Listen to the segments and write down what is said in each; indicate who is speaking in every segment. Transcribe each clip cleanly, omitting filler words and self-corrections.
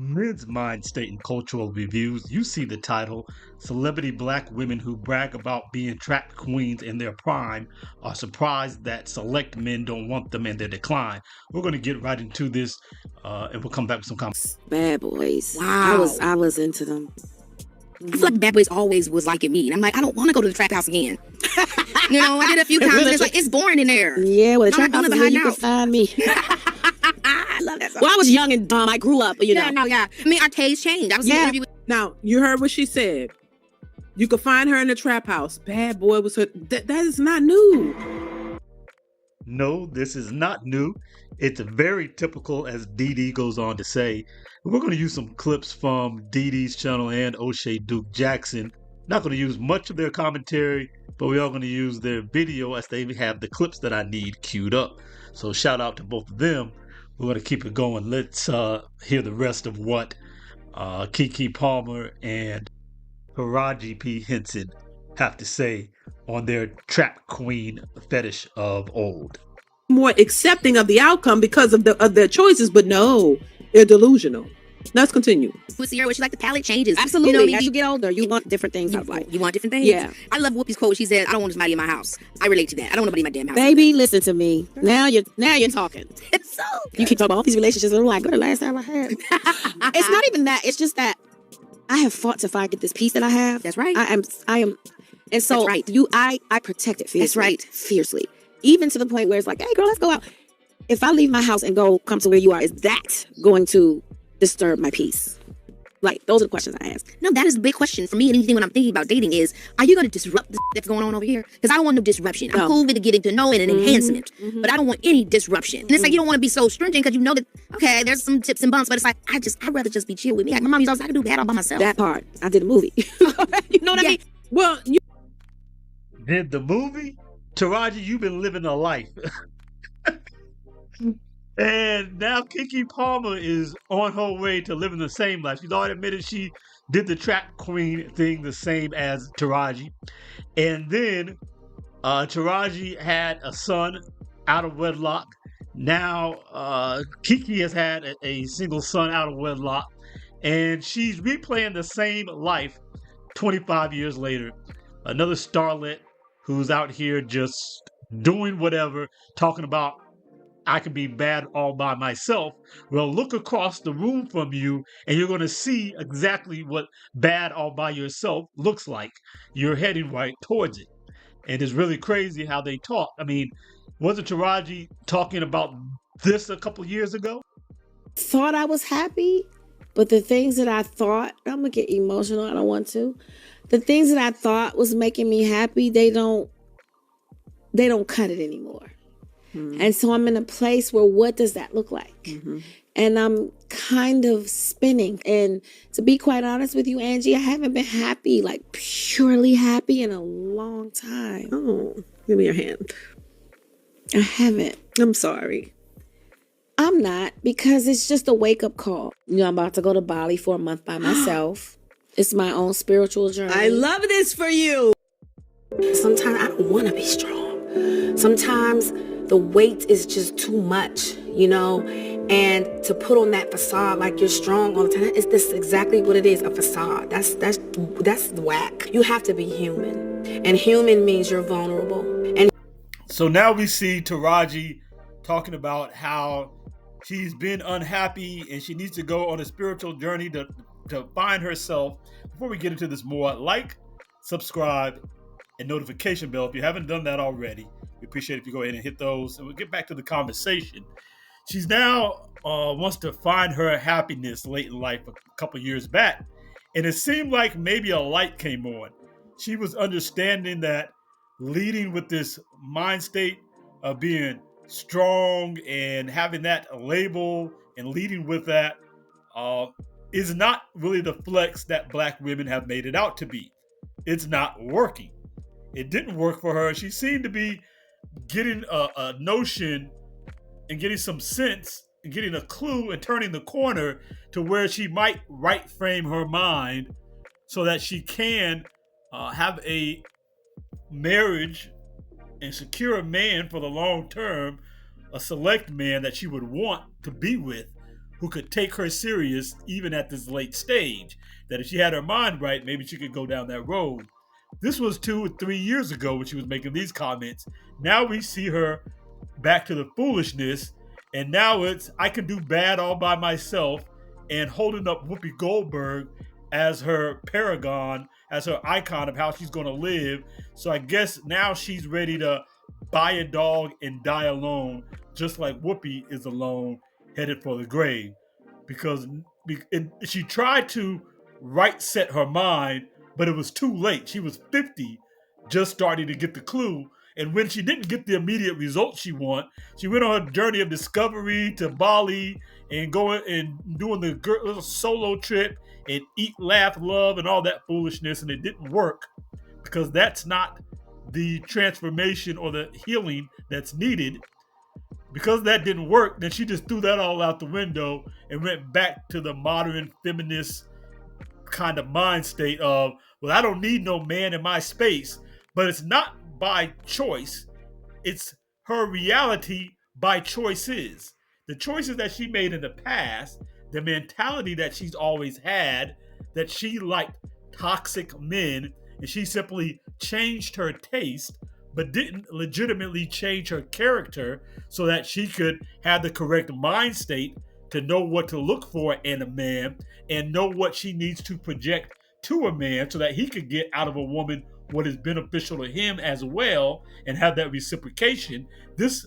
Speaker 1: Men's Mind State and Cultural Reviews. You see the title. Celebrity black women who brag about being trap queens in their prime are surprised that select men don't want them in their decline. We're going to get right into this and we'll come back with some comments.
Speaker 2: Bad boys.
Speaker 3: Wow.
Speaker 2: I was into them.
Speaker 3: I feel like Bad Boys always was liking me. And I'm like, I don't want to go to the trap house again. I did a few times and it's like, it's boring in there.
Speaker 2: Yeah, well, the trap
Speaker 3: I'm
Speaker 2: house is where you can find me.
Speaker 3: I love that song.
Speaker 2: Well, I was young and dumb. I grew up,
Speaker 3: Yeah. I mean, our taste changed. I was in an interview with
Speaker 4: Now, you heard what she said. You could find her in the trap house. Bad Boy was her. That is not new.
Speaker 1: No, this is not new. It's very typical, as Dee Dee goes on to say. We're going to use some clips from Dee Dee's channel and O'Shea Duke Jackson. Not going to use much of their commentary, but we are going to use their video as they have the clips that I need queued up. So shout out to both of them. We're going to keep it going. Let's hear the rest of what Keke Palmer and Taraji P. Henson have to say on their trap queen fetish of old.
Speaker 4: More accepting of the outcome because of their choices, but no, they're delusional. Let's continue.
Speaker 3: Sierra where she like the palette changes.
Speaker 2: Absolutely. As you get older, you want different things out of life.
Speaker 3: You want different things?
Speaker 2: Yeah.
Speaker 3: I love Whoopi's quote. She said, I don't want somebody in my house. I relate to that. I don't want nobody in my damn house.
Speaker 2: Baby, listen to me. Now you're talking.
Speaker 3: It's so good.
Speaker 2: You keep talking about all these relationships, and I'm like, what the last time I had? It's not even that. It's just that I have fought to find this peace that I have.
Speaker 3: That's right.
Speaker 2: I am, and so
Speaker 3: That's right.
Speaker 2: I protect it fiercely.
Speaker 3: That's right.
Speaker 2: Fiercely. Even to the point where it's like, hey girl, let's go out. If I leave my house and come to where you are, is that going to disturb my peace? Like, those are the questions I ask.
Speaker 3: No, that is the big question for me and anything when I'm thinking about dating is, are you going to disrupt the that's going on over here? Because I don't want no disruption. I'm cool with it getting to know and an enhancement, but I don't want any disruption. And it's like, you don't want to be so stringent because you know that, okay, there's some tips and bumps, but it's like, I'd rather just be chill with me. Like my mom used to always, I can do that all by myself.
Speaker 2: That part. I did a movie. You know what I mean?
Speaker 4: Well,
Speaker 1: Did the movie? Taraji, you've been living a life. And now Keke Palmer is on her way to living the same life. She's already admitted she did the trap queen thing the same as Taraji. And then Taraji had a son out of wedlock. Now Keke has had a single son out of wedlock. And she's replaying the same life 25 years later. Another starlet who's out here just doing whatever, talking about I can be bad all by myself. Well, look across the room from you and you're going to see exactly what bad all by yourself looks like. You're heading right towards it. And it's really crazy how they talk. I mean, wasn't Taraji talking about this a couple years ago?
Speaker 2: Thought I was happy, but the things that I thought, I'm going to get emotional, I don't want to. The things that I thought was making me happy, they don't cut it anymore. And so I'm in a place where what does that look like? And I'm kind of spinning. And to be quite honest with you, Angie, I haven't been happy, like purely happy in a long time.
Speaker 4: oh, give me your hand.
Speaker 2: I haven't.
Speaker 4: I'm sorry.
Speaker 2: I'm not, because it's just a wake-up call. I'm about to go to Bali for a month by myself. It's my own spiritual journey.
Speaker 4: I love this for you.
Speaker 2: Sometimes I don't want to be strong. Sometimes the weight is just too much, and to put on that facade like you're strong all the time, this exactly what it is, a facade. That's whack. You have to be human, and human means you're vulnerable. And
Speaker 1: so now we see Taraji talking about how she's been unhappy and she needs to go on a spiritual journey to find herself. Before we get into this more, like, subscribe, and notification bell if you haven't done that already. We appreciate it if you go ahead and hit those, and we'll get back to the conversation. She's now wants to find her happiness late in life a couple years back, and it seemed like maybe a light came on. She was understanding that leading with this mind state of being strong and having that label and leading with that is not really the flex that Black women have made it out to be. It's not working. It didn't work for her. She seemed to be getting a notion and getting some sense and getting a clue and turning the corner to where she might right frame her mind so that she can have a marriage and secure a man for the long term, a select man that she would want to be with who could take her serious even at this late stage. That if she had her mind right, maybe she could go down that road. This was 2 or 3 years ago when she was making these comments. Now we see her back to the foolishness, and now it's I can do bad all by myself, and holding up Whoopi Goldberg as her paragon, as her icon of how she's going to live. So I guess now she's ready to buy a dog and die alone, just like Whoopi is alone, headed for the grave. Because she tried to right set her mind, but it was too late. She was 50, just starting to get the clue. And when she didn't get the immediate results she want, she went on a journey of discovery to Bali and going and doing the little solo trip and eat, laugh, love, and all that foolishness. And it didn't work because that's not the transformation or the healing that's needed. Because that didn't work, then she just threw that all out the window and went back to the modern feminist kind of mind state of, well, I don't need no man in my space. But it's not by choice, it's her reality by choices. The choices that she made in the past, the mentality that she's always had, that she liked toxic men, and she simply changed her taste, but didn't legitimately change her character so that she could have the correct mind state to know what to look for in a man and know what she needs to project to a man so that he could get out of a woman what is beneficial to him as well and have that reciprocation. This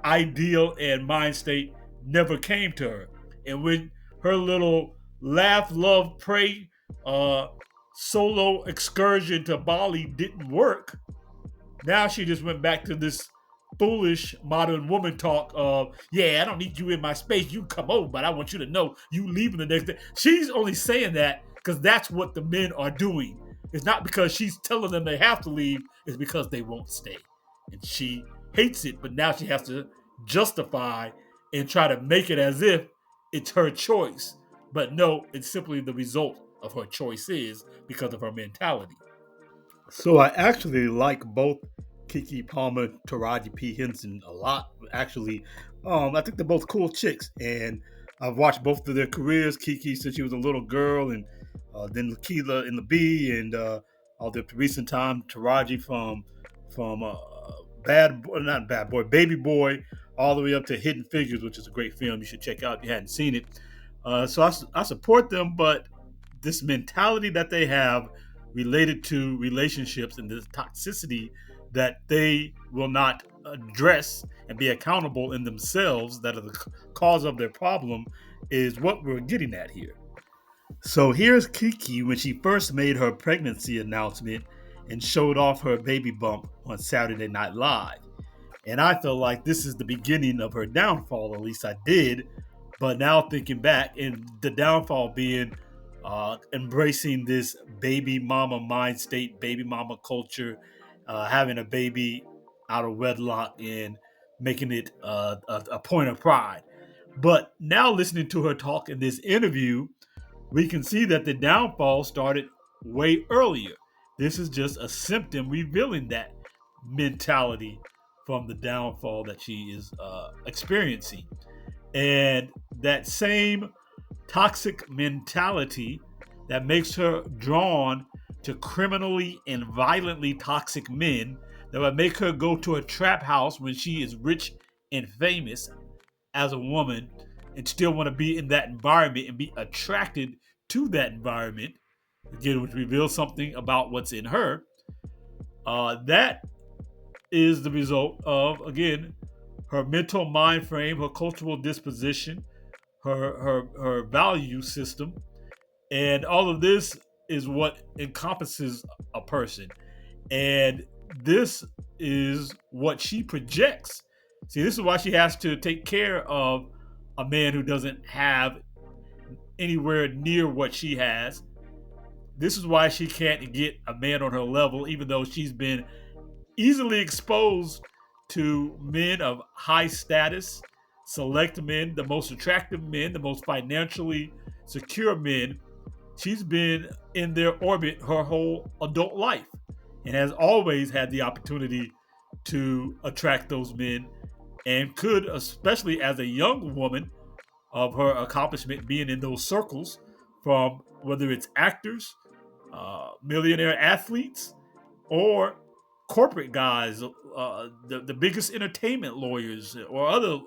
Speaker 1: ideal and mind state never came to her. And when her little laugh, love, pray solo excursion to Bali didn't work, now she just went back to this foolish modern woman talk of, yeah, I don't need you in my space. You come over, but I want you to know you leaving the next day. She's only saying that because that's what the men are doing. It's not because she's telling them they have to leave. It's because they won't stay. And she hates it, but now she has to justify and try to make it as if it's her choice. But no, it's simply the result of her choices because of her mentality. So I actually like both Keke Palmer, Taraji P. Henson a lot. Actually, I think they're both cool chicks, and I've watched both of their careers. Keke since she was a little girl, and then Lakila in the B, and all the recent time Taraji from Bad Boy, not Bad Boy, Baby Boy, all the way up to Hidden Figures, which is a great film you should check out if you hadn't seen it. So I support them, but this mentality that they have related to relationships and the toxicity that they will not address and be accountable in themselves, that are the cause of their problem, is what we're getting at here. So here's Keke when she first made her pregnancy announcement and showed off her baby bump on Saturday Night Live. And I feel like this is the beginning of her downfall, at least I did. But now thinking back, and the downfall being embracing this baby mama mind state, baby mama culture, having a baby out of wedlock and making it a point of pride. But now listening to her talk in this interview, we can see that the downfall started way earlier. This is just a symptom revealing that mentality from the downfall that she is experiencing. And that same toxic mentality that makes her drawn to criminally and violently toxic men, that would make her go to a trap house when she is rich and famous as a woman and still want to be in that environment and be attracted to that environment, again, which reveals something about what's in her. That is the result of, again, her mental mind frame, her cultural disposition, her value system, and all of this is what encompasses a person. And this is what she projects. See, this is why she has to take care of a man who doesn't have anywhere near what she has. This is why she can't get a man on her level, even though she's been easily exposed to men of high status, select men, the most attractive men, the most financially secure men. She's been in their orbit her whole adult life and has always had the opportunity to attract those men, and could, especially as a young woman, of her accomplishment being in those circles, from whether it's actors, millionaire athletes, or corporate guys, the biggest entertainment lawyers, or other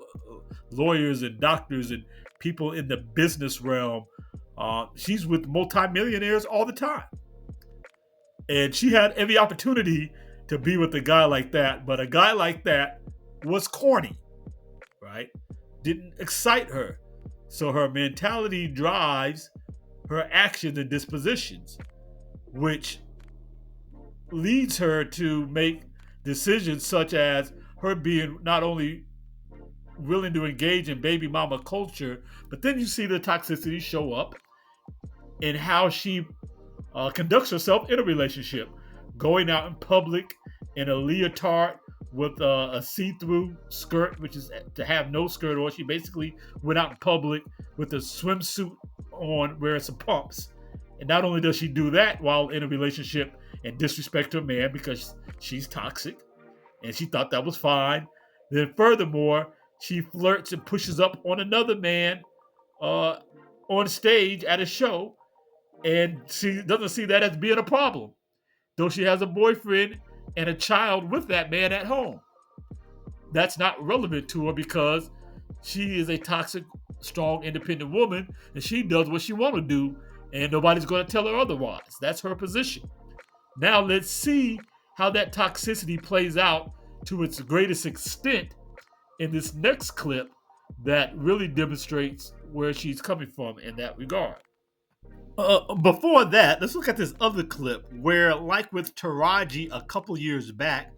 Speaker 1: lawyers and doctors and people in the business realm. She's with multimillionaires all the time. And she had every opportunity to be with a guy like that, but a guy like that was corny, right? Didn't excite her. So her mentality drives her actions and dispositions, which leads her to make decisions such as her being not only willing to engage in baby mama culture, but then you see the toxicity show up in how she conducts herself in a relationship, going out in public in a leotard with a see-through skirt, which is to have no skirt on. She basically went out in public with a swimsuit on, wearing some pumps. And not only does she do that while in a relationship and disrespect her man because she's toxic, and she thought that was fine, then furthermore, she flirts and pushes up on another man on stage at a show, and she doesn't see that as being a problem, though she has a boyfriend and a child with that man at home. That's not relevant to her because she is a toxic, strong, independent woman, and she does what she wants to do, and nobody's going to tell her otherwise. That's her position. Now let's see how that toxicity plays out to its greatest extent in this next clip that really demonstrates where she's coming from in that regard. Before that, let's look at this other clip where, like with Taraji a couple years back,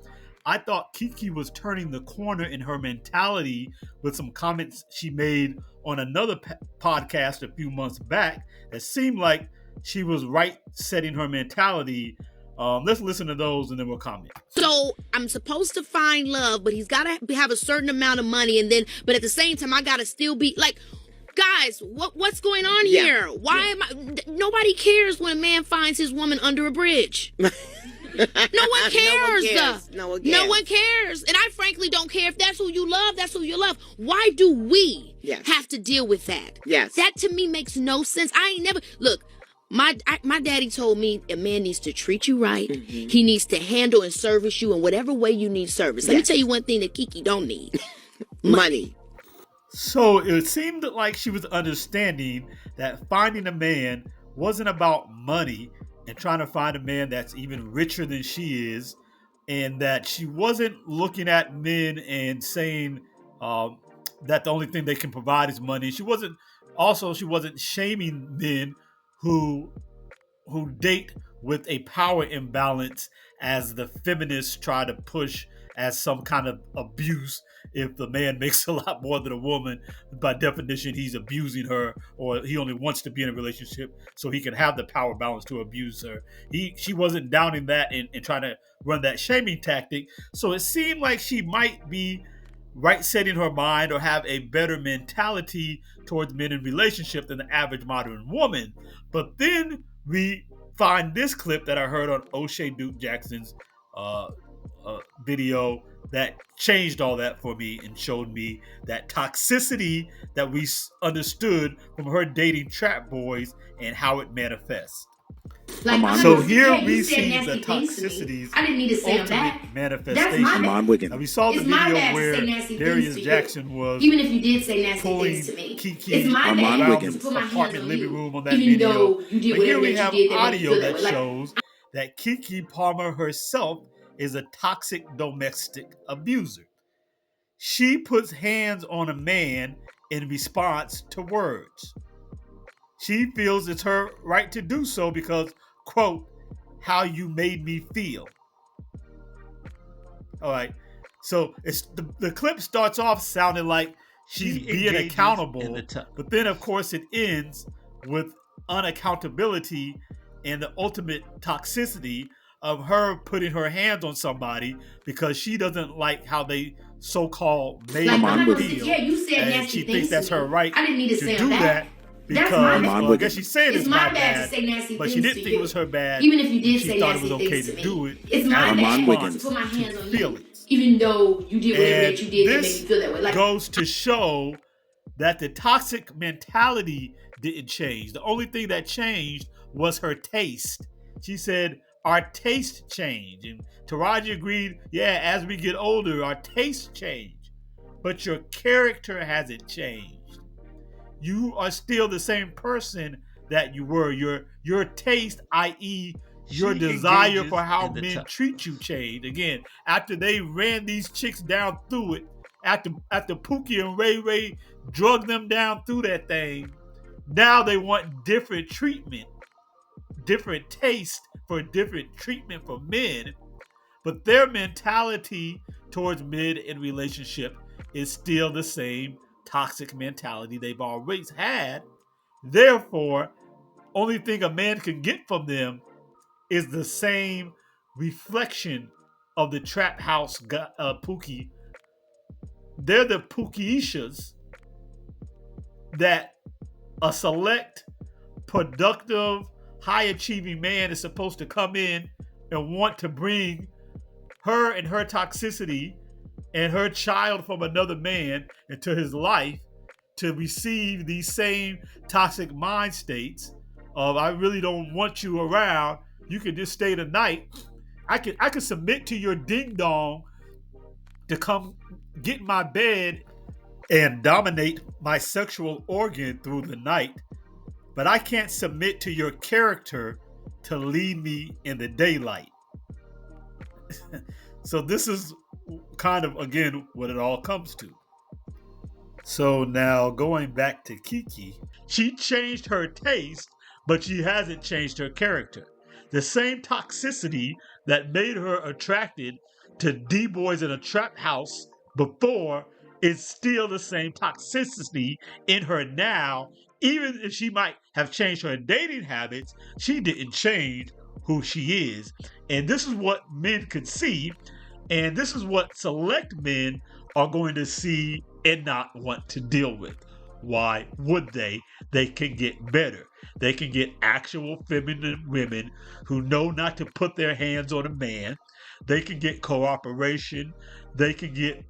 Speaker 1: I thought Keke was turning the corner in her mentality with some comments she made on another podcast a few months back that seemed like she was right setting her mentality. Let's listen to those and then we'll comment.
Speaker 3: So I'm supposed to find love, but he's got to have a certain amount of money, but at the same time, I got to still be like, guys, what's going on here? Why am I? Nobody cares when a man finds his woman under a bridge. No one cares. No one cares. And I frankly don't care if that's who you love. That's who you love. Why do we have to deal with that?
Speaker 5: Yes.
Speaker 3: That to me makes no sense. I ain't never look. My daddy told me a man needs to treat you right. Mm-hmm. He needs to handle and service you in whatever way you need service. Let me tell you one thing that Keke don't need. Money.
Speaker 1: So it seemed like she was understanding that finding a man wasn't about money and trying to find a man that's even richer than she is, and that she wasn't looking at men and saying that the only thing they can provide is money. She wasn't shaming men who date with a power imbalance, as the feminists try to push as some kind of abuse. If the man makes a lot more than a woman, by definition, he's abusing her, or he only wants to be in a relationship so he can have the power balance to abuse her. She wasn't downing that and trying to run that shaming tactic. So it seemed like she might be right setting her mind or have a better mentality towards men in relationship than the average modern woman. But then we find this clip that I heard on O'Shea Duke Jackson's video that changed all that for me and showed me that toxicity that we understood from her dating trap boys and how it manifests. So here we see the toxicities ultimate manifestation. Now we saw the video where Darius Jackson was
Speaker 6: even if you did say nasty
Speaker 1: pulling
Speaker 6: things to me.
Speaker 1: Keke around his apartment living room on that
Speaker 6: even
Speaker 1: video.
Speaker 6: though you did
Speaker 1: But here we
Speaker 6: whatever
Speaker 1: have
Speaker 6: you did
Speaker 1: audio that
Speaker 6: way.
Speaker 1: shows that Keke Palmer herself is a toxic domestic abuser. She puts hands on a man in response to words. She feels it's her right to do so because, quote, how you made me feel. All right. So it's the clip starts off sounding like she's being accountable, but then of course it ends with unaccountability and the ultimate toxicity of her putting her hands on somebody because she doesn't like how they so-called made her feel.
Speaker 6: You said
Speaker 1: and
Speaker 6: nasty
Speaker 1: she
Speaker 6: things
Speaker 1: thinks that's
Speaker 6: to
Speaker 1: her
Speaker 6: me.
Speaker 1: right
Speaker 6: I didn't mean to say
Speaker 1: do that. Because I guess she's saying it's my bad,
Speaker 6: to say nasty
Speaker 1: but
Speaker 6: things
Speaker 1: she didn't
Speaker 6: to
Speaker 1: think it was her bad.
Speaker 6: Even if you did
Speaker 1: she
Speaker 6: say
Speaker 1: thought
Speaker 6: nasty
Speaker 1: it was okay
Speaker 6: things
Speaker 1: to
Speaker 6: to
Speaker 1: do
Speaker 6: me.
Speaker 1: it.
Speaker 6: It's my bad to put my hands on you.
Speaker 1: Feelings.
Speaker 6: Even though you did whatever that you did to make me
Speaker 1: This
Speaker 6: feel that way.
Speaker 1: goes to show that the toxic mentality didn't change. The only thing that changed was her taste. She said, our taste changed. And Taraji agreed, yeah, as we get older, our taste change. But your character hasn't changed. You are still the same person that you were. Your taste, i.e., your desire for how men treat you changed. Again, after they ran these chicks down through it, after Pookie and Ray Ray drugged them down through that thing, now they want different treatment, different taste for different treatment for men. But their mentality towards men in relationship is still the same toxic mentality they've always had. Therefore, only thing a man can get from them is the same reflection of the trap house Pookie. They're the Pookieishas that a select, productive, high-achieving man is supposed to come in and want to bring her and her toxicity and her child from another man into his life to receive these same toxic mind states of, I really don't want you around. You can just stay the night. I could submit to your ding dong to come get in my bed and dominate my sexual organ through the night, but I can't submit to your character to lead me in the daylight. So this is kind of, again, what it all comes to. So now going back to Keke, she changed her taste, but she hasn't changed her character. The same toxicity that made her attracted to D-boys in a trap house before is still the same toxicity in her now. Even if she might have changed her dating habits, she didn't change who she is. And this is what men could see, and this is what select men are going to see and not want to deal with. Why would they? They can get better. They can get actual feminine women who know not to put their hands on a man. They can get cooperation. They can get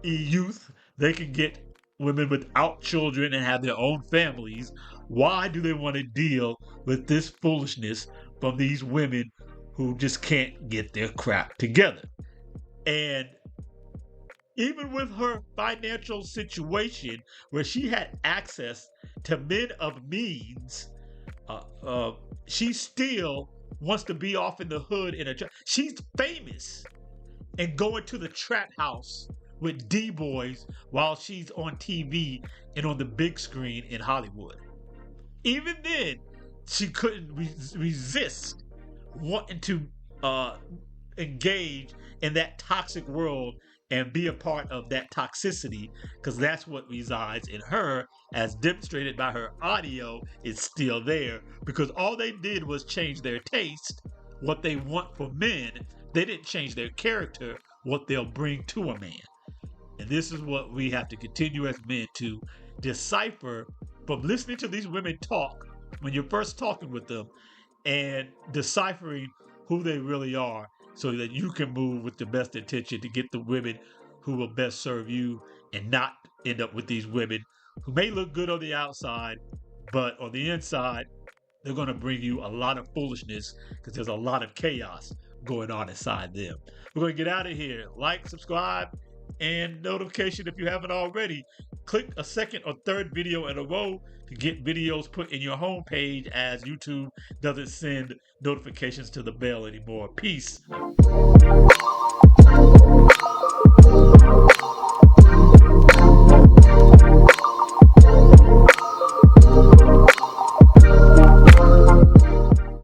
Speaker 1: youth. They can get women without children and have their own families. Why do they want to deal with this foolishness from these women who just can't get their crap together? And even with her financial situation where she had access to men of means, she still wants to be off in the hood in a trap. She's famous and going to the trap house with D-boys while she's on TV and on the big screen in Hollywood. Even then, she couldn't resist wanting to engage in that toxic world and be a part of that toxicity, because that's what resides in her, as demonstrated by her audio. Is still there because all they did was change their taste, what they want for men. They didn't change their character, what they'll bring to a man. And this is what we have to continue as men to decipher from listening to these women talk when you're first talking with them, and deciphering who they really are, so that you can move with the best intention to get the women who will best serve you, and not end up with these women who may look good on the outside, but on the inside, they're going to bring you a lot of foolishness because there's a lot of chaos going on inside them. We're going to get out of here. Like, subscribe, and notification if you haven't already. Click a second or third video in a row to get videos put in your homepage, as YouTube doesn't send notifications to the bell anymore. Peace.